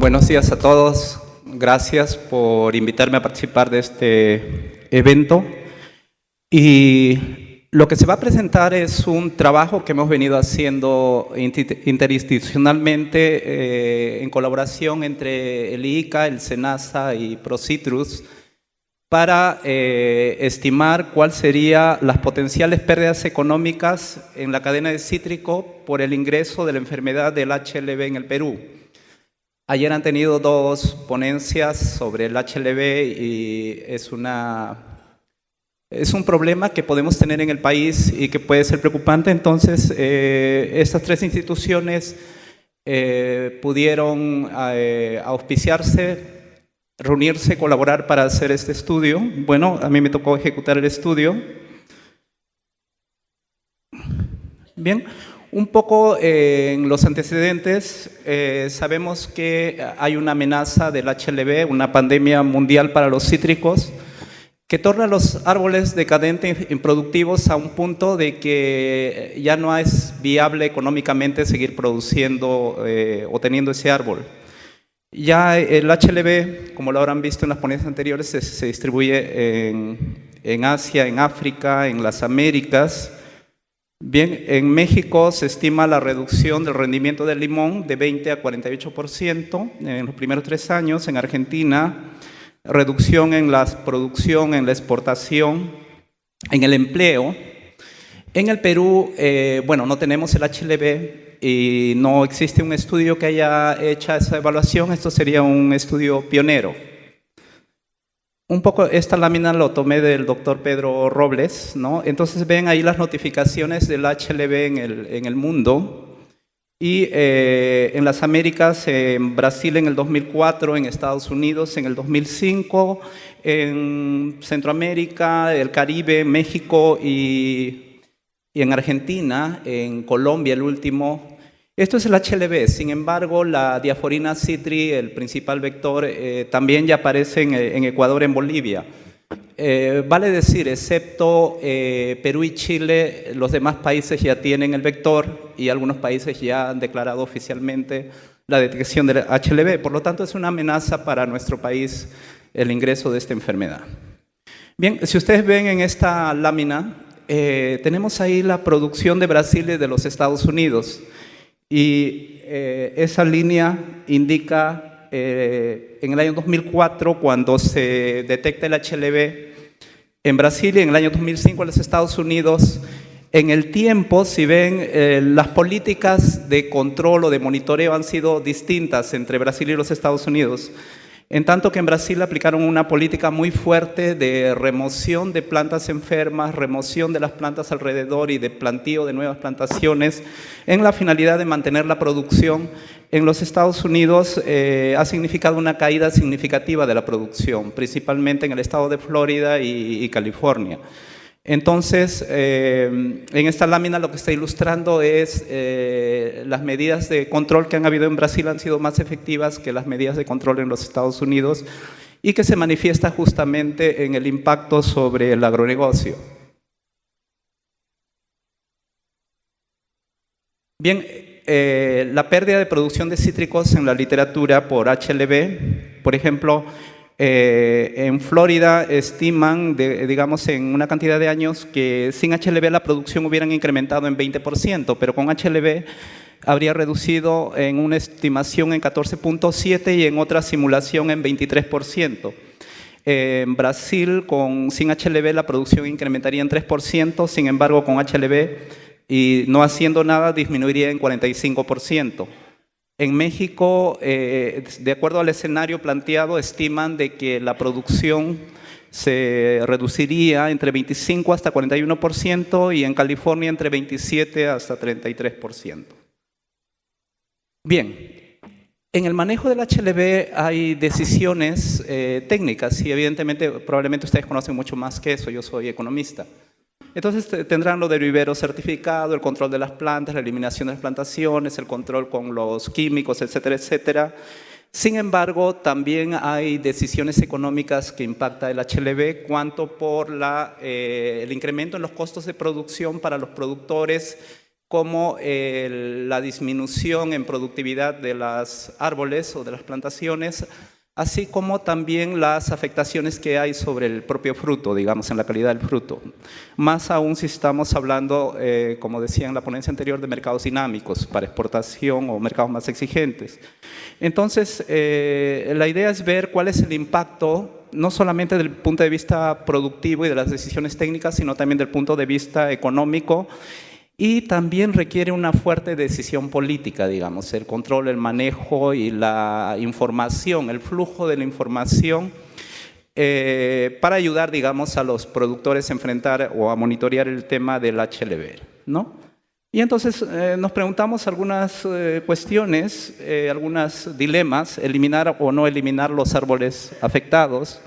Buenos días a todos. Gracias por invitarme a participar de este evento. Y lo que se va a presentar es un trabajo que hemos venido haciendo interinstitucionalmente en colaboración entre el IICA, el SENASA y ProCitrus para estimar cuáles serían las potenciales pérdidas económicas en la cadena de cítrico por el ingreso de la enfermedad del HLV en el Perú. Ayer han tenido dos ponencias sobre el HLV y es un problema que podemos tener en el país y que puede ser preocupante. Entonces, estas tres instituciones pudieron auspiciarse, reunirse, colaborar para hacer este estudio. Bueno, a mí me tocó ejecutar el estudio. Bien. Un poco en los antecedentes, sabemos que hay una amenaza del HLV, una pandemia mundial para los cítricos, que torna los árboles decadentes e improductivos a un punto de que ya no es viable económicamente seguir produciendo o teniendo ese árbol. Ya el HLV, como lo habrán visto en las ponencias anteriores, se distribuye en Asia, en África, en las Américas. Bien, en México se estima la reducción del rendimiento del limón de 20 a 48% en los primeros 3 años. En Argentina, reducción en la producción, en la exportación, en el empleo. En el Perú, bueno, no tenemos el HLV y no existe un estudio que haya hecho esa evaluación. Esto sería un estudio pionero. Un poco esta lámina lo tomé del doctor Pedro Robles, ¿no? Entonces ven ahí las notificaciones del HLV en el mundo y en las Américas, en Brasil en el 2004, en Estados Unidos en el 2005, en Centroamérica, el Caribe, México y en Argentina, en Colombia el último. Esto es el HLV, sin embargo, la diaforina citri, el principal vector, también ya aparece en Ecuador, en Bolivia. Vale decir, excepto Perú y Chile, los demás países ya tienen el vector y algunos países ya han declarado oficialmente la detección del HLV. Por lo tanto, es una amenaza para nuestro país el ingreso de esta enfermedad. Bien, si ustedes ven en esta lámina, tenemos ahí la producción de Brasil y de los Estados Unidos. Y esa línea indica en el año 2004, cuando se detecta el HLV en Brasil, y en el año 2005 en los Estados Unidos. En el tiempo, si ven, las políticas de control o de monitoreo han sido distintas entre Brasil y los Estados Unidos. En tanto que en Brasil aplicaron una política muy fuerte de remoción de plantas enfermas, remoción de las plantas alrededor y de plantío de nuevas plantaciones en la finalidad de mantener la producción. En los Estados Unidos ha significado una caída significativa de la producción, principalmente en el estado de Florida y California. Entonces, en esta lámina lo que está ilustrando es las medidas de control que han habido en Brasil han sido más efectivas que las medidas de control en los Estados Unidos y que se manifiesta justamente en el impacto sobre el agronegocio. Bien, la pérdida de producción de cítricos en la literatura por HLV, por ejemplo, en Florida estiman, digamos, en una cantidad de años que sin HLV la producción hubieran incrementado en 20%, pero con HLV habría reducido en una estimación en 14.7% y en otra simulación en 23%. En Brasil, sin HLV la producción incrementaría en 3%, sin embargo con HLV y no haciendo nada disminuiría en 45%. En México, de acuerdo al escenario planteado, estiman de que la producción se reduciría entre 25 hasta 41% y en California entre 27 hasta 33%. Bien, en el manejo del HLV hay decisiones técnicas y evidentemente, probablemente ustedes conocen mucho más que eso, yo soy economista. Entonces tendrán lo del vivero certificado, el control de las plantas, la eliminación de las plantaciones, el control con los químicos, etcétera, etcétera. Sin embargo, también hay decisiones económicas que impacta el HLV, cuanto por el incremento en los costos de producción para los productores como la disminución en productividad de los árboles o de las plantaciones, así como también las afectaciones que hay sobre el propio fruto, digamos, en la calidad del fruto. Más aún si estamos hablando, como decía en la ponencia anterior, de mercados dinámicos para exportación o mercados más exigentes. Entonces, la idea es ver cuál es el impacto, no solamente desde el punto de vista productivo y de las decisiones técnicas, sino también del punto de vista económico, y también requiere una fuerte decisión política, digamos, el control, el manejo y la información, el flujo de la información para ayudar, digamos, a los productores a enfrentar o a monitorear el tema del HLB, ¿no? Y entonces nos preguntamos algunas cuestiones, algunos dilemas, eliminar o no eliminar los árboles afectados.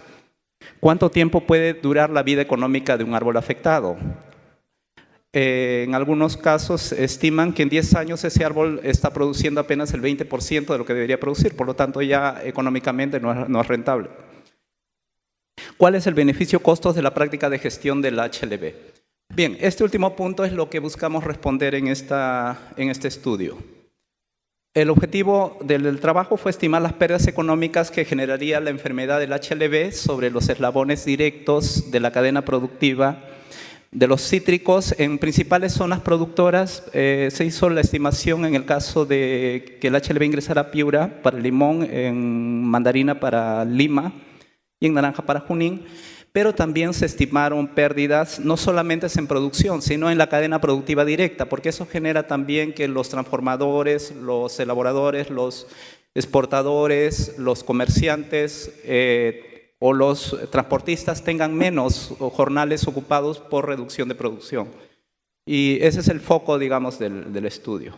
¿Cuánto tiempo puede durar la vida económica de un árbol afectado? En algunos casos estiman que en 10 años ese árbol está produciendo apenas el 20% de lo que debería producir, por lo tanto ya económicamente no es rentable. ¿Cuál es el beneficio-costos de la práctica de gestión del HLB? Bien, este último punto es lo que buscamos responder en este estudio. El objetivo del trabajo fue estimar las pérdidas económicas que generaría la enfermedad del HLB sobre los eslabones directos de la cadena productiva de los cítricos en principales zonas productoras. Se hizo la estimación en el caso de que el HLB ingresara a Piura para el limón, en mandarina para Lima y en naranja para Junín, pero también se estimaron pérdidas no solamente en producción, sino en la cadena productiva directa, porque eso genera también que los transformadores, los elaboradores, los exportadores, los comerciantes o los transportistas tengan menos jornales ocupados por reducción de producción. Y ese es el foco, digamos, del estudio.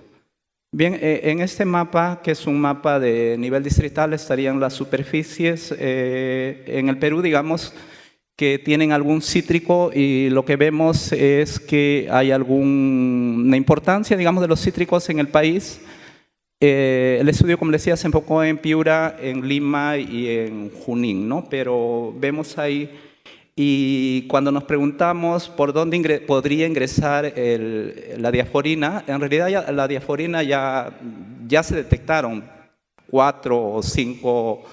Bien, en este mapa, que es un mapa de nivel distrital, estarían las superficies en el Perú, digamos, que tienen algún cítrico, y lo que vemos es que hay alguna importancia, digamos, de los cítricos en el país. El estudio, como les decía, se enfocó en Piura, en Lima y en Junín, ¿no? Pero vemos ahí, y cuando nos preguntamos por dónde podría ingresar la diaforina, en realidad la diaforina ya se detectaron 4 o 5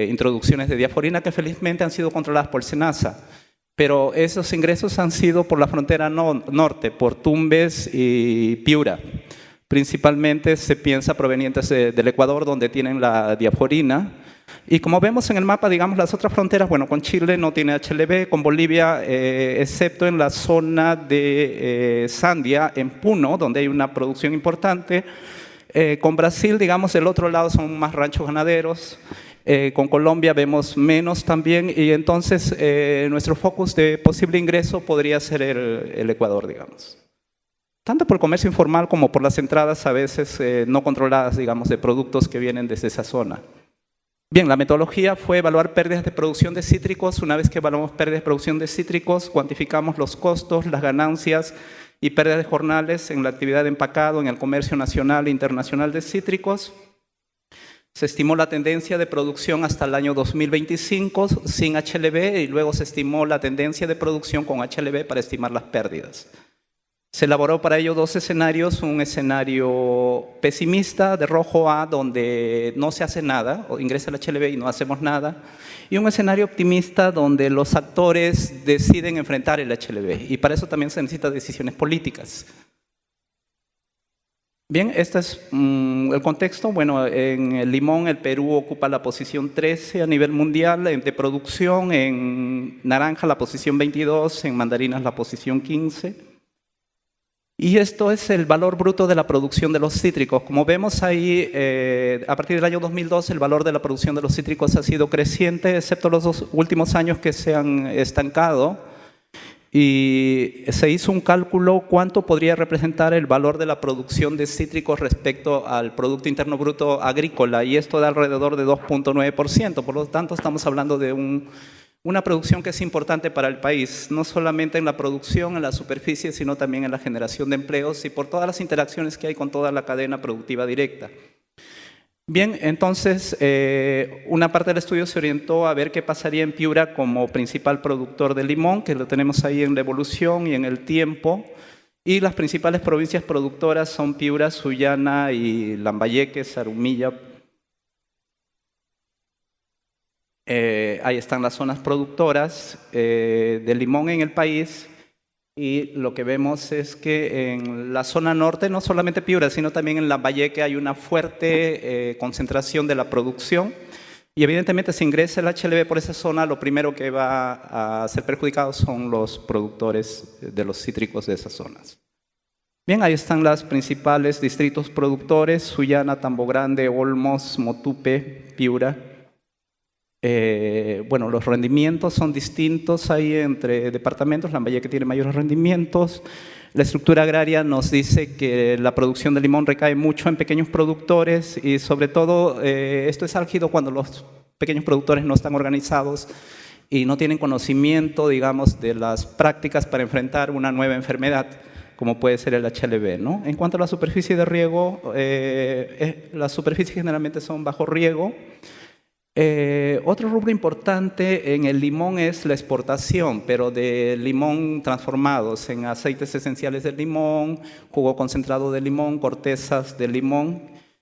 introducciones de diaforina que felizmente han sido controladas por SENASA. Pero esos ingresos han sido por la frontera norte, por Tumbes y Piura. Principalmente se piensa provenientes del Ecuador, donde tienen la diaforina. Y como vemos en el mapa, digamos, las otras fronteras, bueno, con Chile no tiene HLB, con Bolivia, excepto en la zona de Sandia, en Puno, donde hay una producción importante. Con Brasil, digamos, del otro lado son más ranchos ganaderos. Con Colombia vemos menos también, y entonces nuestro focus de posible ingreso podría ser el Ecuador, digamos. Tanto por comercio informal como por las entradas a veces no controladas, digamos, de productos que vienen desde esa zona. Bien, la metodología fue evaluar pérdidas de producción de cítricos. Una vez que evaluamos pérdidas de producción de cítricos, cuantificamos los costos, las ganancias y pérdidas de jornales en la actividad de empacado, en el comercio nacional e internacional de cítricos. Se estimó la tendencia de producción hasta el año 2025 sin HLB, y luego se estimó la tendencia de producción con HLB para estimar las pérdidas. Se elaboró para ello 2 escenarios: un escenario pesimista de rojo A, donde no se hace nada, o ingresa el HLB y no hacemos nada, y un escenario optimista donde los actores deciden enfrentar el HLB, y para eso también se necesitan decisiones políticas. Bien, este es el contexto. Bueno, en el limón el Perú ocupa la posición 13 a nivel mundial de producción, en naranja la posición 22, en mandarinas la posición 15. Y esto es el valor bruto de la producción de los cítricos. Como vemos ahí, a partir del año 2002 el valor de la producción de los cítricos ha sido creciente, excepto los 2 últimos años que se han estancado. Y se hizo un cálculo cuánto podría representar el valor de la producción de cítricos respecto al Producto Interno Bruto agrícola, y esto da alrededor de 2.9%. Por lo tanto, estamos hablando de una producción que es importante para el país, no solamente en la producción, en la superficie, sino también en la generación de empleos y por todas las interacciones que hay con toda la cadena productiva directa. Bien, entonces una parte del estudio se orientó a ver qué pasaría en Piura como principal productor de limón, que lo tenemos ahí en la evolución y en el tiempo, Y las principales provincias productoras son Piura, Sullana y Lambayeque, Zarumilla. Ahí están las zonas productoras de limón en el país. Y lo que vemos es que en la zona norte, no solamente Piura, sino también en Lambayeque hay una fuerte concentración de la producción. Y evidentemente si ingresa el HLB por esa zona, lo primero que va a ser perjudicado son los productores de los cítricos de esas zonas. Bien, ahí están los principales distritos productores: Sullana, Tambo Grande, Olmos, Motupe, Piura. Bueno, los rendimientos son distintos ahí entre departamentos. Lambayeque tiene mayores rendimientos. La estructura agraria nos dice que la producción de limón recae mucho en pequeños productores y sobre todo esto es álgido cuando los pequeños productores no están organizados y no tienen conocimiento, digamos, de las prácticas para enfrentar una nueva enfermedad, como puede ser el HLB, ¿no? En cuanto a la superficie de riego, las superficies generalmente son bajo riego. Otro rubro importante en el limón es la exportación, pero de limón transformados en aceites esenciales de limón, jugo concentrado de limón, cortezas de limón,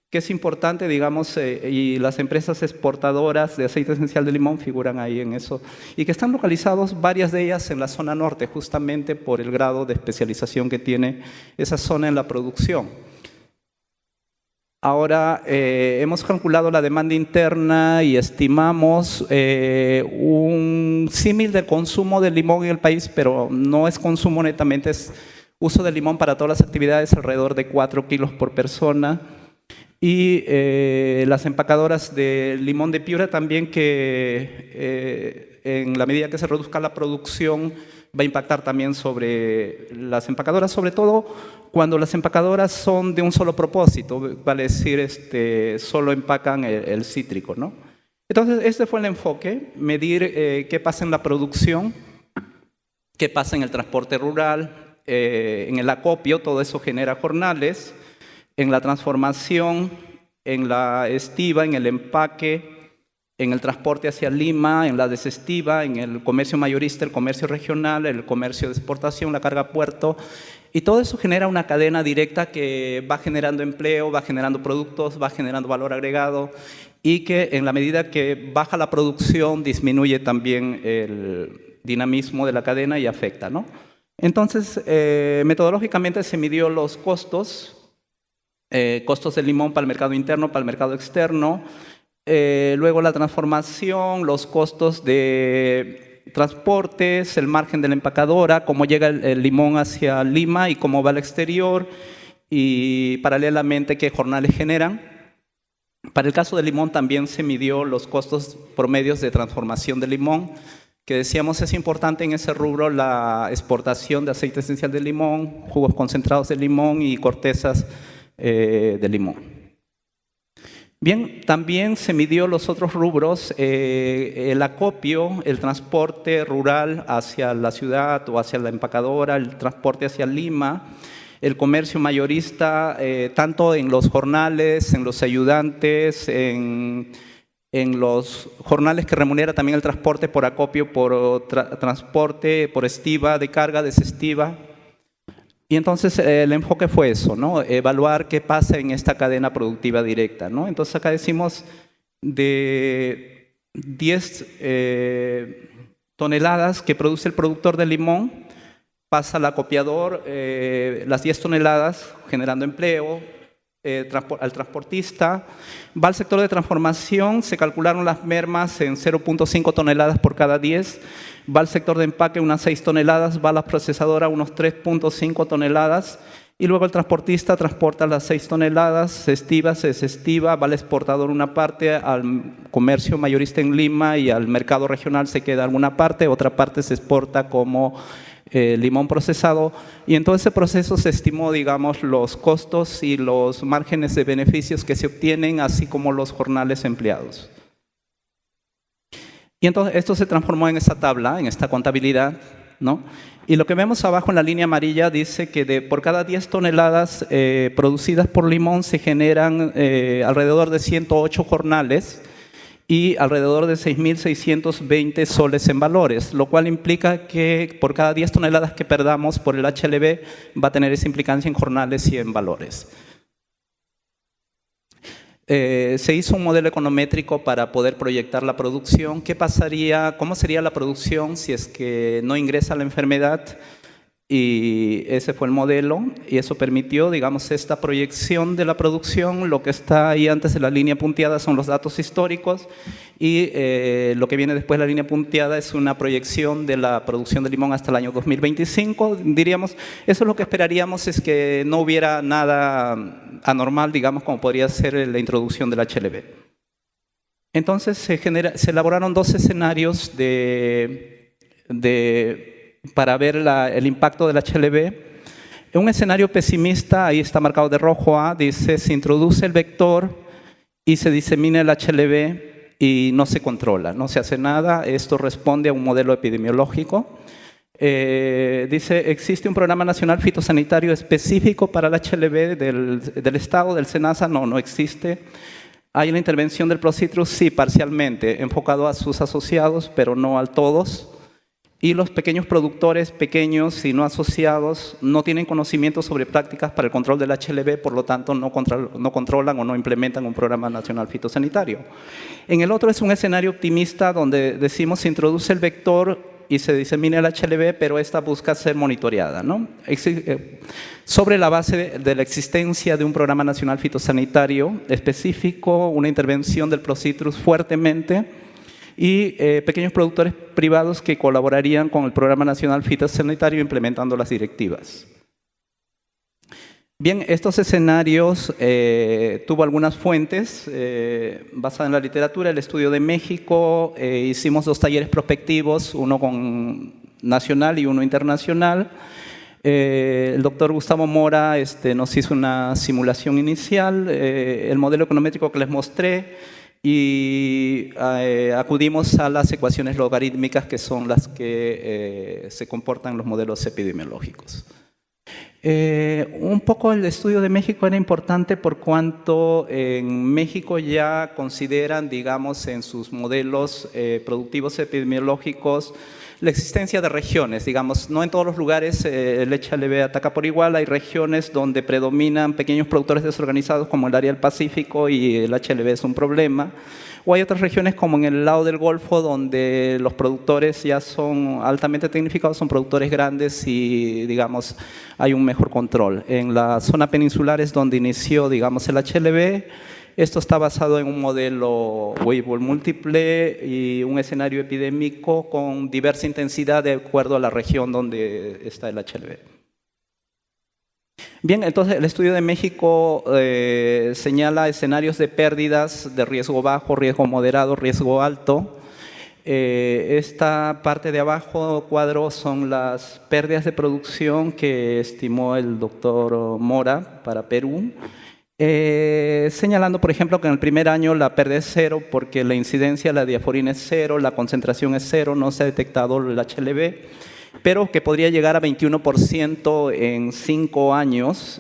que es importante, digamos, y las empresas exportadoras de aceite esencial de limón figuran ahí en eso, y que están localizados varias de ellas en la zona norte, justamente por el grado de especialización que tiene esa zona en la producción. Ahora, hemos calculado la demanda interna y estimamos un símil de consumo de limón en el país, pero no es consumo netamente, es uso de limón para todas las actividades, alrededor de 4 kilos por persona. Y las empacadoras de limón de Piura también, que en la medida que se reduzca la producción, va a impactar también sobre las empacadoras, sobre todo cuando las empacadoras son de un solo propósito, vale decir, solo empacan el cítrico, ¿no? Entonces, este fue el enfoque: medir qué pasa en la producción, qué pasa en el transporte rural, en el acopio, todo eso genera jornales, en la transformación, en la estiva, en el empaque, en el transporte hacia Lima, en la desestiva, en el comercio mayorista, el comercio regional, el comercio de exportación, la carga a puerto, y todo eso genera una cadena directa que va generando empleo, va generando productos, va generando valor agregado, y que en la medida que baja la producción disminuye también el dinamismo de la cadena y afecta, ¿no? Entonces, metodológicamente se midió los costos del limón para el mercado interno, para el mercado externo. Luego la transformación, los costos de transportes, el margen de la empacadora, cómo llega el limón hacia Lima y cómo va al exterior, y paralelamente qué jornales generan. Para el caso del limón también se midió los costos promedios de transformación del limón, que decíamos es importante en ese rubro la exportación de aceite esencial de limón, jugos concentrados de limón y cortezas de limón. Bien, también se midió los otros rubros, el acopio, el transporte rural hacia la ciudad o hacia la empacadora, el transporte hacia Lima, el comercio mayorista, tanto en los jornales, en los ayudantes, en los jornales que remunera también el transporte por acopio, por transporte, por estiva de carga, desestiva. Y entonces el enfoque fue eso, ¿no? Evaluar qué pasa en esta cadena productiva directa, ¿no? Entonces acá decimos de 10 toneladas que produce el productor de limón, pasa al acopiador las 10 toneladas generando empleo, al transportista, va al sector de transformación, se calcularon las mermas en 0.5 toneladas por cada 10, va al sector de empaque unas 6 toneladas, va a la procesadora unos 3.5 toneladas, y luego el transportista transporta las 6 toneladas, se estiva, se desestiva, va al exportador una parte, al comercio mayorista en Lima y al mercado regional se queda alguna parte, otra parte se exporta como limón procesado, y en todo ese proceso se estimó, digamos, los costos y los márgenes de beneficios que se obtienen, así como los jornales empleados. Y entonces esto se transformó en esta tabla, en esta contabilidad, ¿no? Y lo que vemos abajo en la línea amarilla dice que por cada 10 toneladas producidas por limón se generan alrededor de 108 jornales, y alrededor de 6.620 soles en valores, lo cual implica que por cada 10 toneladas que perdamos por el HLB va a tener esa implicancia en jornales y en valores. Se hizo un modelo econométrico para poder proyectar la producción. ¿Qué pasaría? ¿Cómo sería la producción si es que no ingresa la enfermedad? Y ese fue el modelo, y eso permitió, digamos, esta proyección de la producción. Lo que está ahí antes de la línea punteada son los datos históricos, y lo que viene después de la línea punteada es una proyección de la producción de limón hasta el año 2025. Diríamos, eso es lo que esperaríamos, es que no hubiera nada anormal, digamos, como podría ser la introducción del HLB. Entonces se elaboraron dos escenarios para ver el impacto del HLB. En un escenario pesimista, ahí está marcado de rojo A, dice: se introduce el vector y se disemina el HLB y no se controla, no se hace nada. Esto responde a un modelo epidemiológico. Dice: existe un programa nacional fitosanitario específico para el HLB del Estado, del SENASA. No existe. ¿Hay la intervención del Procitrus? Sí, parcialmente, enfocado a sus asociados, pero no a todos. Y los pequeños productores, pequeños y no asociados, no tienen conocimiento sobre prácticas para el control del HLB, por lo tanto no controlan o no implementan un programa nacional fitosanitario. En el otro es un escenario optimista donde decimos: se introduce el vector y se disemina el HLB, pero esta busca ser monitoreada, ¿no? Sobre la base de la existencia de un programa nacional fitosanitario específico, una intervención del Procitrus fuertemente, y pequeños productores privados que colaborarían con el Programa Nacional Fitosanitario implementando las directivas. Bien, estos escenarios tuvo algunas fuentes basadas en la literatura. El Estudio de México, hicimos 2 talleres prospectivos, uno nacional y uno internacional. El doctor Gustavo Mora nos hizo una simulación inicial, el modelo econométrico que les mostré, y acudimos a las ecuaciones logarítmicas, que son las que se comportan en los modelos epidemiológicos. Un poco el Estudio de México era importante por cuanto en México ya consideran, digamos, en sus modelos productivos epidemiológicos la existencia de regiones. Digamos, no en todos los lugares el HLB ataca por igual. Hay regiones donde predominan pequeños productores desorganizados, como el área del Pacífico, y el HLB es un problema. O hay otras regiones, como en el lado del Golfo, donde los productores ya son altamente tecnificados, son productores grandes y, digamos, hay un mejor control. En la zona peninsular es donde inició, digamos, el HLB. Esto está basado en un modelo Weibull múltiple y un escenario epidémico con diversa intensidad de acuerdo a la región donde está el HLB. Bien, entonces el Estudio de México señala escenarios de pérdidas de riesgo bajo, riesgo moderado, riesgo alto. Esta parte de abajo, cuadro, son las pérdidas de producción que estimó el doctor Mora para Perú. Señalando, por ejemplo, que en el primer año la pérdida es 0 porque la incidencia de la diaforina es 0, la concentración es 0, no se ha detectado el HLB, pero que podría llegar a 21% en 5 años.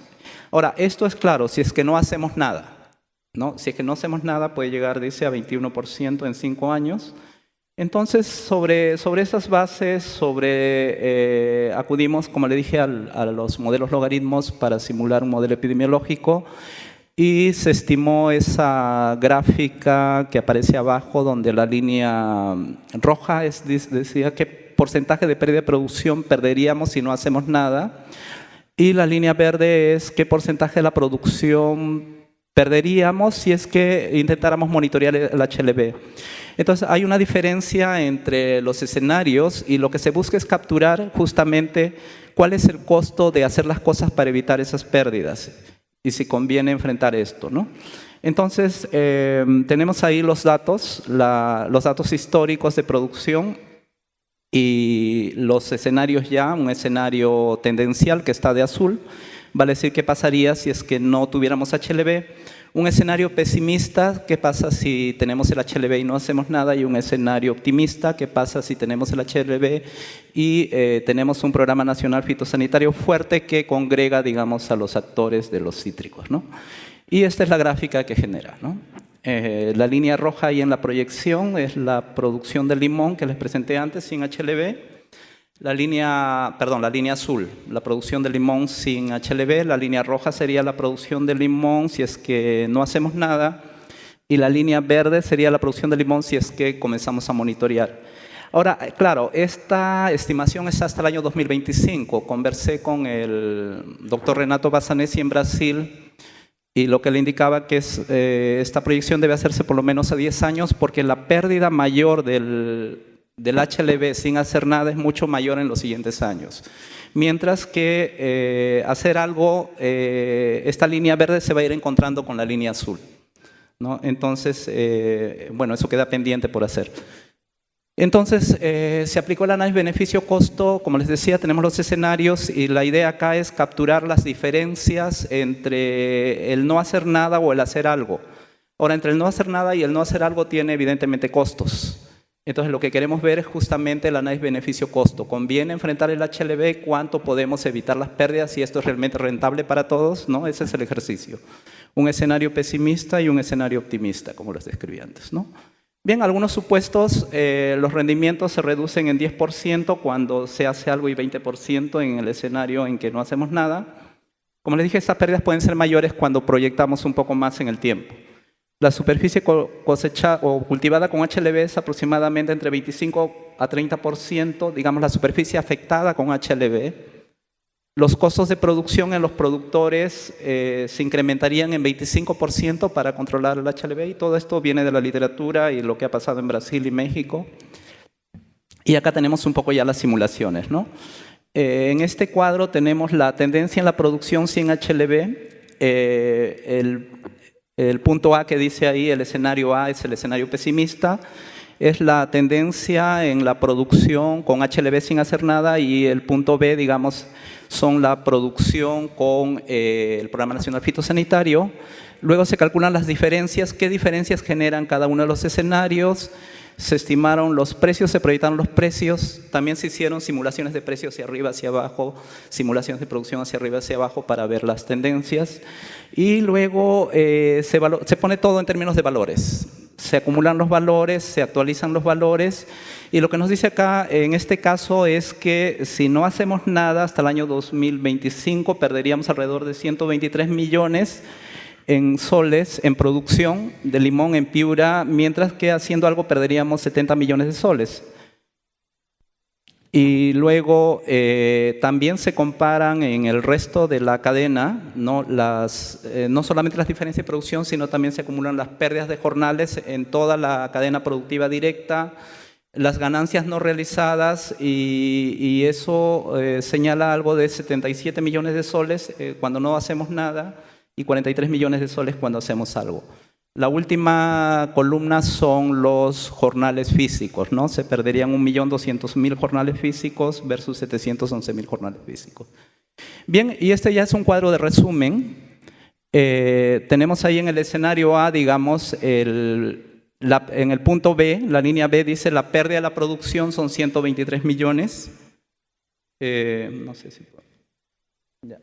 Ahora, esto es claro, si es que no hacemos nada, ¿no? Si es que no hacemos nada, puede llegar, dice, a 21% en 5 años. Entonces, sobre esas bases, acudimos, como le dije, a los modelos logaritmos para simular un modelo epidemiológico, y se estimó esa gráfica que aparece abajo, donde la línea roja decía qué porcentaje de pérdida de producción perderíamos si no hacemos nada, y la línea verde es qué porcentaje de la producción perderíamos si es que intentáramos monitorear el HLB. Entonces hay una diferencia entre los escenarios, y lo que se busca es capturar justamente cuál es el costo de hacer las cosas para evitar esas pérdidas y si conviene enfrentar esto, ¿no? Entonces tenemos ahí los datos históricos de producción y los escenarios ya, un escenario tendencial que está de azul, vale decir qué pasaría si es que no tuviéramos HLB. Un escenario pesimista, ¿qué pasa si tenemos el HLB y no hacemos nada? Y un escenario optimista, ¿qué pasa si tenemos el HLB y tenemos un programa nacional fitosanitario fuerte que congrega, digamos, a los actores de los cítricos, ¿no? Y esta es la gráfica que genera, ¿no? La línea roja ahí en la proyección es la producción de limón que les presenté antes sin HLB. La línea azul, la producción de limón sin HLB. La línea roja sería la producción de limón si es que no hacemos nada. Y la línea verde sería la producción de limón si es que comenzamos a monitorear. Ahora, claro, esta estimación es hasta el año 2025. Conversé con el doctor Renato Bassanesi en Brasil y lo que le indicaba que esta proyección debe hacerse por lo menos a 10 años porque la pérdida mayor del HLB sin hacer nada es mucho mayor en los siguientes años. Mientras que hacer algo, esta línea verde se va a ir encontrando con la línea azul, ¿no? Entonces, bueno, eso queda pendiente por hacer. Entonces, se aplicó el análisis beneficio-costo. Como les decía, tenemos los escenarios y la idea acá es capturar las diferencias entre el no hacer nada o el hacer algo. Ahora, entre el no hacer nada y el no hacer algo tiene evidentemente costos. Entonces, lo que queremos ver es justamente el análisis beneficio-costo. ¿Conviene enfrentar el HLB? ¿Cuánto podemos evitar las pérdidas? ¿Y esto es realmente rentable para todos? ¿No? Ese es el ejercicio. Un escenario pesimista y un escenario optimista, como les describí antes, ¿no? Bien, algunos supuestos, los rendimientos se reducen en 10% cuando se hace algo y 20% en el escenario en que no hacemos nada. Como les dije, estas pérdidas pueden ser mayores cuando proyectamos un poco más en el tiempo. La superficie cosechada o cultivada con HLB es aproximadamente entre 25 a 30%, digamos la superficie afectada con HLB. Los costos de producción en los productores se incrementarían en 25% para controlar el HLB y todo esto viene de la literatura y lo que ha pasado en Brasil y México. Y acá tenemos un poco ya las simulaciones, ¿no? En este cuadro tenemos la tendencia en la producción sin HLB. El punto A que dice ahí, el escenario A es el escenario pesimista. Es la tendencia en la producción con HLB sin hacer nada y el punto B, digamos, son la producción con el Programa Nacional Fitosanitario. Luego se calculan las diferencias, qué diferencias generan cada uno de los escenarios. Se estimaron los precios, se proyectaron los precios. También se hicieron simulaciones de precios hacia arriba, hacia abajo, simulaciones de producción hacia arriba, hacia abajo para ver las tendencias. Y luego se pone todo en términos de valores. Se acumulan los valores, se actualizan los valores y lo que nos dice acá en este caso es que si no hacemos nada hasta el año 2025 perderíamos alrededor de 123 millones en soles en producción de limón en Piura, mientras que haciendo algo perderíamos 70 millones de soles. Y luego también se comparan en el resto de la cadena, no solamente las diferencias de producción, sino también se acumulan las pérdidas de jornales en toda la cadena productiva directa, las ganancias no realizadas y eso señala algo de 77 millones de soles cuando no hacemos nada y 43 millones de soles cuando hacemos algo. La última columna son los jornales físicos, ¿no? Se perderían 1.200.000 jornales físicos versus 711.000 jornales físicos. Bien, y este ya es un cuadro de resumen. Tenemos ahí en el escenario A, digamos, en el punto B, la línea B dice la pérdida de la producción son 123 millones. No sé si... Ya.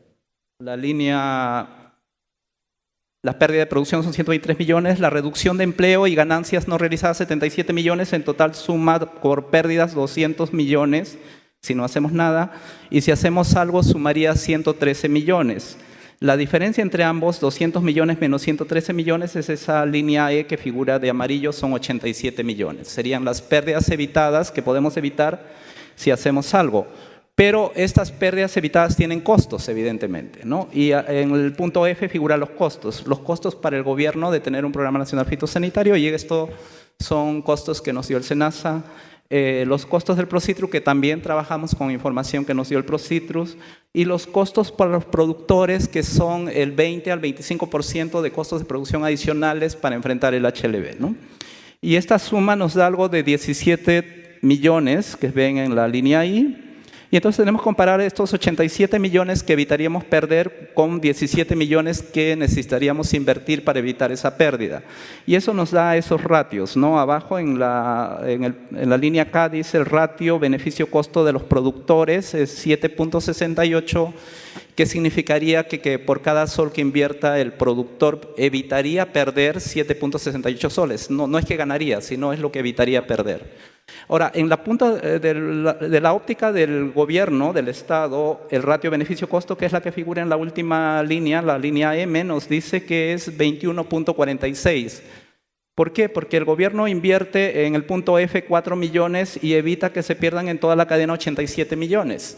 La pérdida de producción son 123 millones, la reducción de empleo y ganancias no realizadas 77 millones, en total suma por pérdidas 200 millones si no hacemos nada, y si hacemos algo sumaría 113 millones. La diferencia entre ambos, 200 millones menos 113 millones, es esa línea E que figura de amarillo, son 87 millones. Serían las pérdidas evitadas que podemos evitar si hacemos algo. Pero estas pérdidas evitadas tienen costos, evidentemente, ¿no? Y en el punto F figuran los costos para el gobierno de tener un programa nacional fitosanitario, y esto son costos que nos dio el SENASA, los costos del Procitrus, que también trabajamos con información que nos dio el Procitrus, y los costos para los productores, que son el 20 al 25% de costos de producción adicionales para enfrentar el HLB, ¿no? Y esta suma nos da algo de 17 millones, que ven en la línea I. Y entonces tenemos que comparar estos 87 millones que evitaríamos perder con 17 millones que necesitaríamos invertir para evitar esa pérdida. Y eso nos da esos ratios, ¿no? Abajo en la línea K dice el ratio beneficio-costo de los productores es 7.68, que significaría que por cada sol que invierta el productor evitaría perder 7.68 soles. No es que ganaría, sino es lo que evitaría perder. Ahora, en la punta de la óptica del gobierno, del Estado, el ratio beneficio-costo, que es la que figura en la última línea, la línea M, nos dice que es 21.46. ¿Por qué? Porque el gobierno invierte en el punto F 4 millones y evita que se pierdan en toda la cadena 87 millones.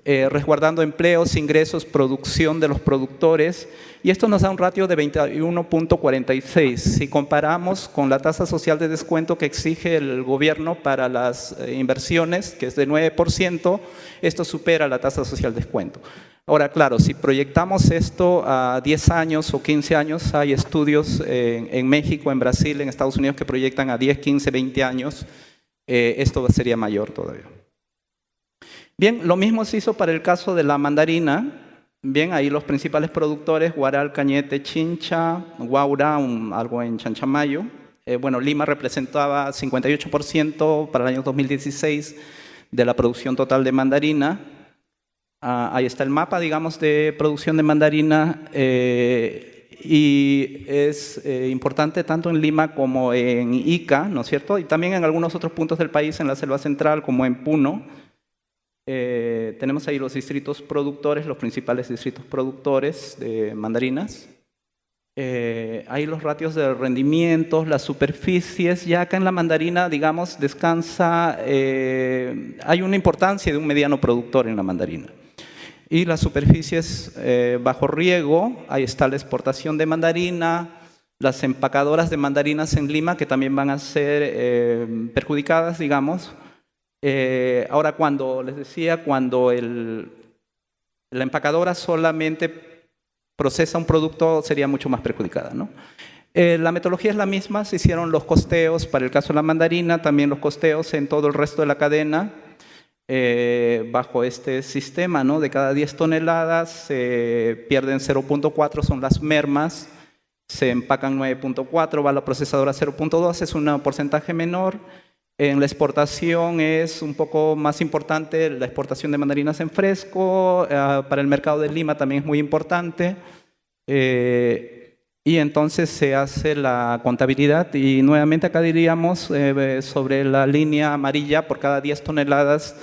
Resguardando empleos, ingresos, producción de los productores, y esto nos da un ratio de 21.46. Si comparamos con la tasa social de descuento que exige el gobierno para las inversiones, que es de 9%, esto supera la tasa social de descuento. Ahora, claro, si proyectamos esto a 10 años o 15 años, hay estudios en México, en Brasil, en Estados Unidos que proyectan a 10, 15, 20 años, esto sería mayor todavía. Bien, lo mismo se hizo para el caso de la mandarina. Bien, ahí los principales productores, Huaral, Cañete, Chincha, Huaura, algo en Chanchamayo. Bueno, Lima representaba 58% para el año 2016 de la producción total de mandarina. Ahí está el mapa, digamos, de producción de mandarina. Y es importante tanto en Lima como en Ica, ¿no es cierto? Y también en algunos otros puntos del país, en la selva central, como en Puno. Tenemos ahí los distritos productores, los principales distritos productores de mandarinas. Ahí los ratios de rendimientos, las superficies. Ya acá en la mandarina, digamos, descansa, hay una importancia de un mediano productor en la mandarina. Y las superficies bajo riego, ahí está la exportación de mandarina, las empacadoras de mandarinas en Lima, que también van a ser perjudicadas, digamos. Ahora, cuando les decía, cuando la empacadora solamente procesa un producto, sería mucho más perjudicada, ¿no? La metodología es la misma, se hicieron los costeos para el caso de la mandarina, también los costeos en todo el resto de la cadena, bajo este sistema, ¿no? De cada 10 toneladas se pierden 0.4, son las mermas, se empacan 9.4, va a la procesadora 0.2, es un porcentaje menor. En la exportación es un poco más importante la exportación de mandarinas en fresco, para el mercado de Lima también es muy importante, y entonces se hace la contabilidad y nuevamente acá diríamos sobre la línea amarilla, por cada 10 toneladas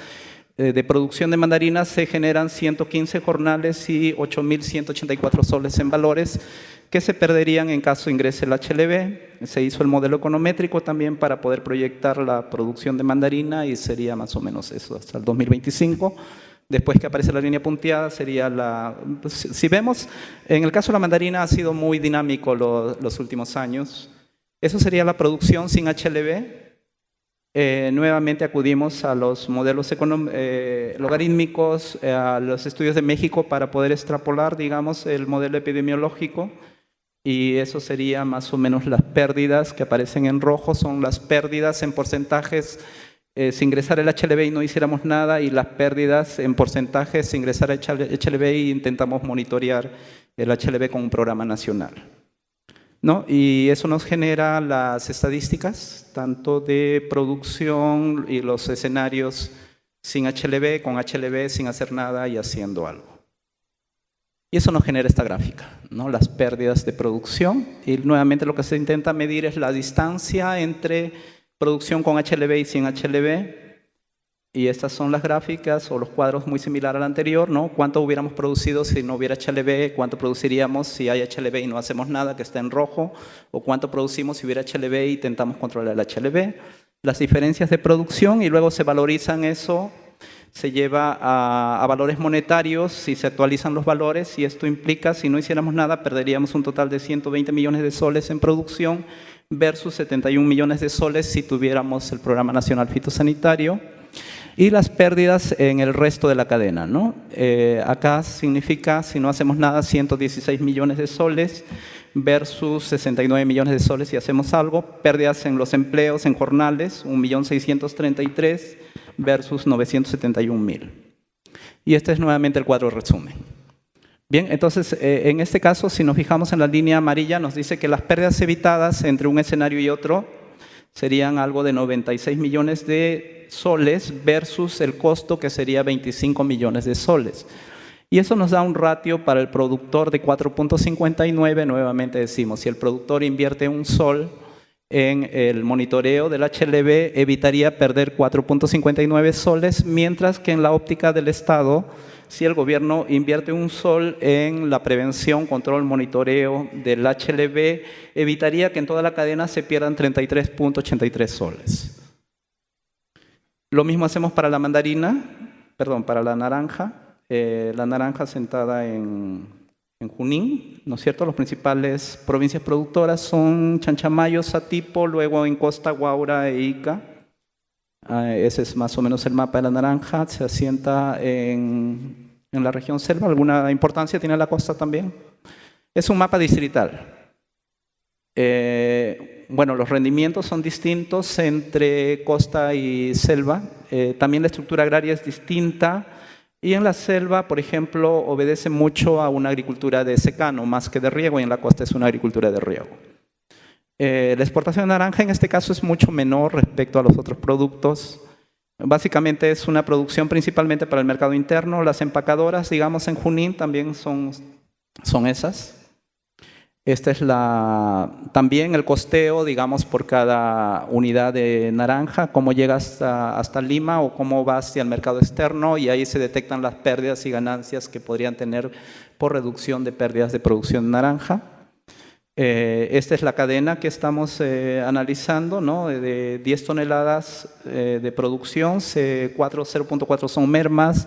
de producción de mandarinas se generan 115 jornales y 8.184 soles en valores que se perderían en caso ingrese el HLB. Se hizo el modelo econométrico también para poder proyectar la producción de mandarina y sería más o menos eso hasta el 2025. Después que aparece la línea punteada sería si vemos, en el caso de la mandarina ha sido muy dinámico los últimos años. Eso sería la producción sin HLB. Nuevamente acudimos a los modelos logarítmicos, a los estudios de México para poder extrapolar, digamos, el modelo epidemiológico. Y eso sería más o menos las pérdidas que aparecen en rojo, son las pérdidas en porcentajes si ingresara el HLB y no hiciéramos nada, y las pérdidas en porcentajes si ingresara el HLB y intentamos monitorear el HLB con un programa nacional, ¿no? Y eso nos genera las estadísticas, tanto de producción y los escenarios sin HLB, con HLB, sin hacer nada y haciendo algo. Y eso nos genera esta gráfica, ¿no? Las pérdidas de producción. Y nuevamente lo que se intenta medir es la distancia entre producción con HLB y sin HLB. Y estas son las gráficas o los cuadros muy similares al anterior, ¿no? Cuánto hubiéramos producido si no hubiera HLB, cuánto produciríamos si hay HLB y no hacemos nada, que está en rojo, o cuánto producimos si hubiera HLB y intentamos controlar el HLB. Las diferencias de producción y luego se valorizan eso, se lleva a valores monetarios si se actualizan los valores, y esto implica, si no hiciéramos nada, perderíamos un total de 120 millones de soles en producción versus 71 millones de soles si tuviéramos el Programa Nacional Fitosanitario. Y las pérdidas en el resto de la cadena, ¿no? Acá significa, si no hacemos nada, 116 millones de soles versus 69 millones de soles si hacemos algo. Pérdidas en los empleos, en jornales, 1.633.000 versus 971.000. Y este es nuevamente el cuadro de resumen. Bien, entonces, en este caso, si nos fijamos en la línea amarilla, nos dice que las pérdidas evitadas entre un escenario y otro serían algo de 96 millones de soles versus el costo que sería 25 millones de soles. Y eso nos da un ratio para el productor de 4.59. Nuevamente decimos, si el productor invierte un sol en el monitoreo del HLB, evitaría perder 4.59 soles, mientras que en la óptica del Estado, si el gobierno invierte un sol en la prevención, control, monitoreo del HLB, evitaría que en toda la cadena se pierdan 33.83 soles. Lo mismo hacemos para la mandarina, perdón, para la naranja. La naranja sentada en Junín, ¿no es cierto? Las principales provincias productoras son Chanchamayo, Satipo, luego en Costa, Huaura e Ica. Ese es más o menos el mapa de la naranja. Se asienta en la región selva. ¿Alguna importancia tiene la costa también? Es un mapa distrital. Bueno, los rendimientos son distintos entre costa y selva. También la estructura agraria es distinta. Y en la selva, por ejemplo, obedece mucho a una agricultura de secano más que de riego, y en la costa es una agricultura de riego. La exportación de naranja en este caso es mucho menor respecto a los otros productos. Básicamente es una producción principalmente para el mercado interno. Las empacadoras, digamos, en Junín también son esas. Esta es también el costeo, digamos, por cada unidad de naranja, cómo llega hasta Lima o cómo va hacia el mercado externo, y ahí se detectan las pérdidas y ganancias que podrían tener por reducción de pérdidas de producción de naranja. Esta es la cadena que estamos analizando, ¿no? De 10 toneladas de producción, 0.4 son mermas.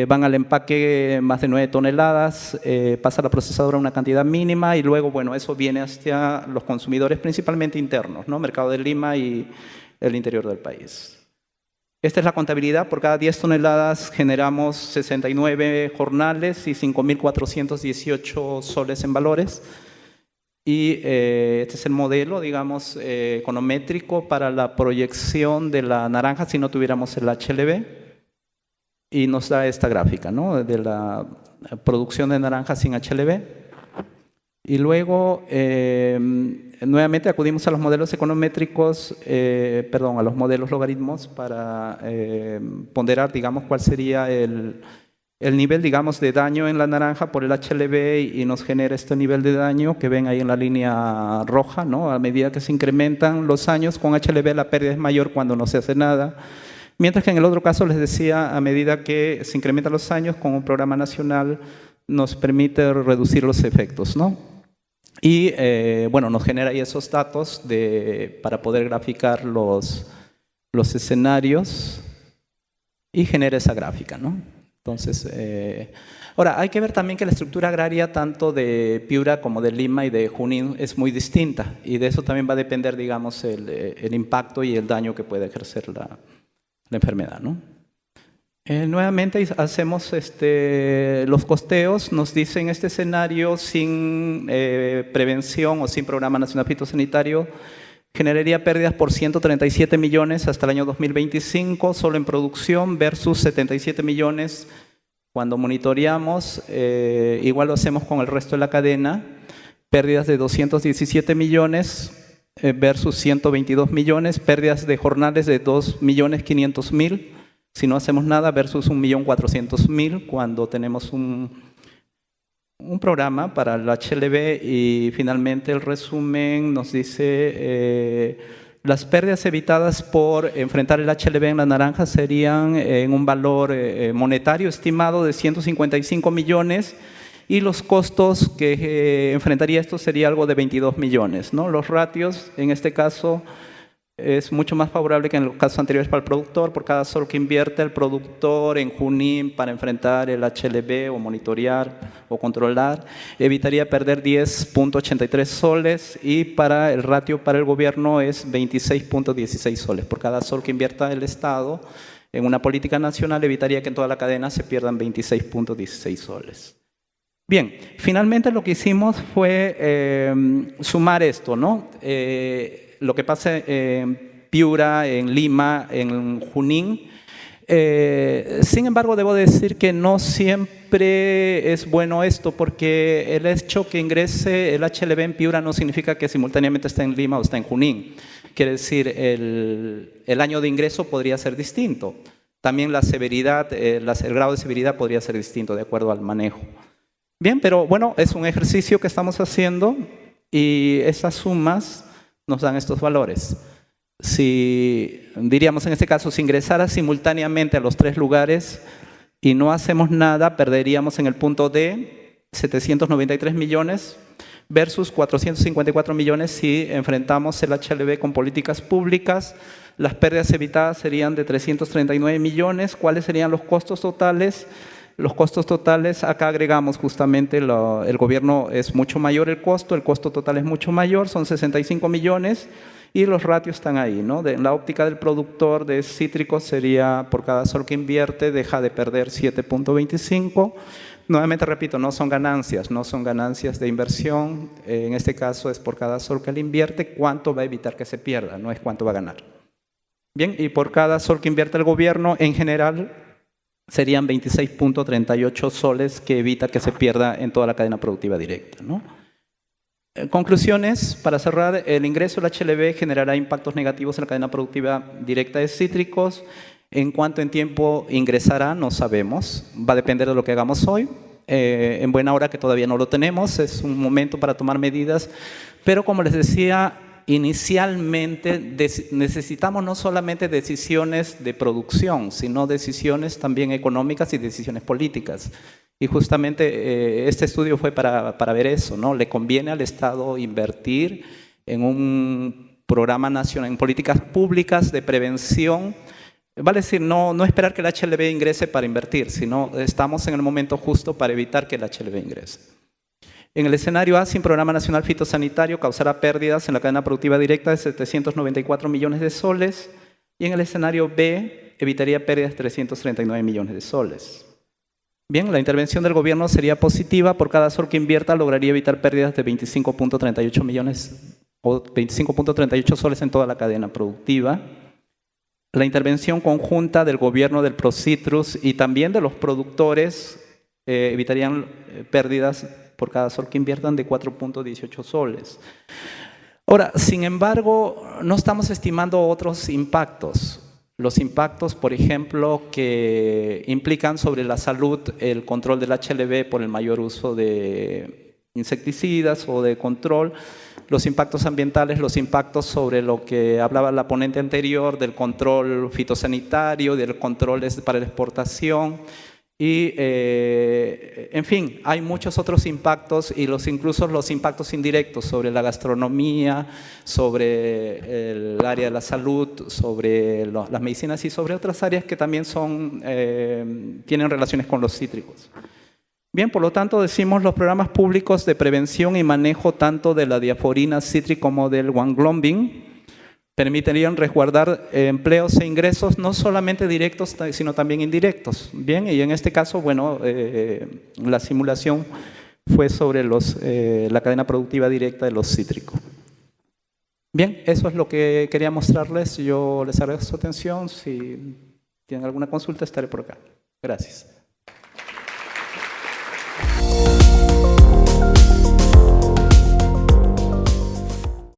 Van al empaque más de 9 toneladas, pasa a la procesadora una cantidad mínima y luego, bueno, eso viene hacia los consumidores principalmente internos, ¿no? Mercado de Lima y el interior del país. Esta es la contabilidad. Por cada 10 toneladas generamos 69 jornales y 5.418 soles en valores. Y este es el modelo, digamos, econométrico para la proyección de la naranja si no tuviéramos el HLB. Y nos da esta gráfica, ¿no? De la producción de naranja sin HLB. Y luego, nuevamente acudimos a los modelos econométricos, a los modelos logaritmos para ponderar, digamos, cuál sería el nivel, digamos, de daño en la naranja por el HLB, y nos genera este nivel de daño que ven ahí en la línea roja, ¿no? A medida que se incrementan los años con HLB, la pérdida es mayor cuando no se hace nada. Mientras que en el otro caso les decía, a medida que se incrementan los años con un programa nacional, nos permite reducir los efectos, ¿no? Y bueno, nos genera ahí esos datos para poder graficar los escenarios y genera esa gráfica, ¿no? Entonces, ahora hay que ver también que la estructura agraria tanto de Piura como de Lima y de Junín es muy distinta, y de eso también va a depender, digamos, el impacto y el daño que puede ejercer la enfermedad, ¿no? Nuevamente hacemos los costeos. Nos dicen este escenario sin prevención o sin programa nacional fitosanitario generaría pérdidas por 137 millones hasta el año 2025 solo en producción versus 77 millones cuando monitoreamos. Igual lo hacemos con el resto de la cadena, pérdidas de 217 millones versus 122 millones, pérdidas de jornales de 2.500.000 si no hacemos nada versus 1.400.000 cuando tenemos un programa para el HLB. Y finalmente el resumen nos dice las pérdidas evitadas por enfrentar el HLB en la naranja serían en un valor monetario estimado de 155 millones, y los costos que enfrentaría esto sería algo de 22 millones, ¿no? Los ratios en este caso es mucho más favorable que en los casos anteriores para el productor. Por cada sol que invierte el productor en Junín para enfrentar el HLB o monitorear o controlar, evitaría perder 10.83 soles, y para el ratio para el gobierno es 26.16 soles. Por cada sol que invierta el Estado en una política nacional, evitaría que en toda la cadena se pierdan 26.16 soles. Bien, finalmente lo que hicimos fue sumar esto, ¿no? Lo que pasa en Piura, en Lima, en Junín, Sin embargo, debo decir que no siempre es bueno esto, porque el hecho que ingrese el HLB en Piura no significa que simultáneamente está en Lima o está en Junín. Quiere decir, el año de ingreso podría ser distinto. También la severidad, el grado de severidad podría ser distinto de acuerdo al manejo. Bien, pero bueno, es un ejercicio que estamos haciendo y esas sumas nos dan estos valores. Si, diríamos en este caso, si ingresara simultáneamente a los 3 lugares y no hacemos nada, perderíamos en el punto D 793 millones versus 454 millones si enfrentamos el HLB con políticas públicas. Las pérdidas evitadas serían de 339 millones. ¿Cuáles serían los costos totales? Los costos totales, acá agregamos justamente, el gobierno es mucho mayor el costo total es mucho mayor, son 65 millones. Y los ratios están ahí, ¿no? En la óptica del productor de cítricos sería por cada sol que invierte, deja de perder 7.25. Nuevamente repito, no son ganancias de inversión. En este caso es por cada sol que él invierte, cuánto va a evitar que se pierda, no es cuánto va a ganar. Bien, y por cada sol que invierte el gobierno, en general, serían 26.38 soles que evita que se pierda en toda la cadena productiva directa, ¿no? Conclusiones, para cerrar, el ingreso del HLB generará impactos negativos en la cadena productiva directa de cítricos. En cuánto en tiempo ingresará, no sabemos, va a depender de lo que hagamos hoy. En buena hora que todavía no lo tenemos, es un momento para tomar medidas, pero como les decía inicialmente, necesitamos no solamente decisiones de producción, sino decisiones también económicas y decisiones políticas. Y justamente este estudio fue para ver eso, ¿no? Le conviene al Estado invertir en un programa nacional, en políticas públicas de prevención. Vale decir, no esperar que el HLB ingrese para invertir, sino estamos en el momento justo para evitar que el HLB ingrese. En el escenario A, sin programa nacional fitosanitario, causará pérdidas en la cadena productiva directa de 794 millones de soles. Y en el escenario B, evitaría pérdidas de 339 millones de soles. Bien, la intervención del gobierno sería positiva. Por cada sol que invierta lograría evitar pérdidas de 25.38 millones o 25.38 soles en toda la cadena productiva. La intervención conjunta del gobierno, del Procitrus y también de los productores evitarían pérdidas por cada sol que inviertan de 4.18 soles. Ahora, sin embargo, no estamos estimando otros impactos. Los impactos, por ejemplo, que implican sobre la salud el control del HLB por el mayor uso de insecticidas o de control, los impactos ambientales, los impactos sobre lo que hablaba la ponente anterior del control fitosanitario, del control para la exportación. Y, en fin, hay muchos otros impactos y incluso los impactos indirectos sobre la gastronomía, sobre el área de la salud, sobre las medicinas y sobre otras áreas que también tienen relaciones con los cítricos. Bien, por lo tanto, decimos los programas públicos de prevención y manejo tanto de la diaforina cítrica como del guanglobin permitirían resguardar empleos e ingresos no solamente directos, sino también indirectos. Bien, y en este caso, bueno, la simulación fue sobre la cadena productiva directa de los cítricos. Bien, eso es lo que quería mostrarles. Yo les agradezco su atención. Si tienen alguna consulta, estaré por acá. Gracias.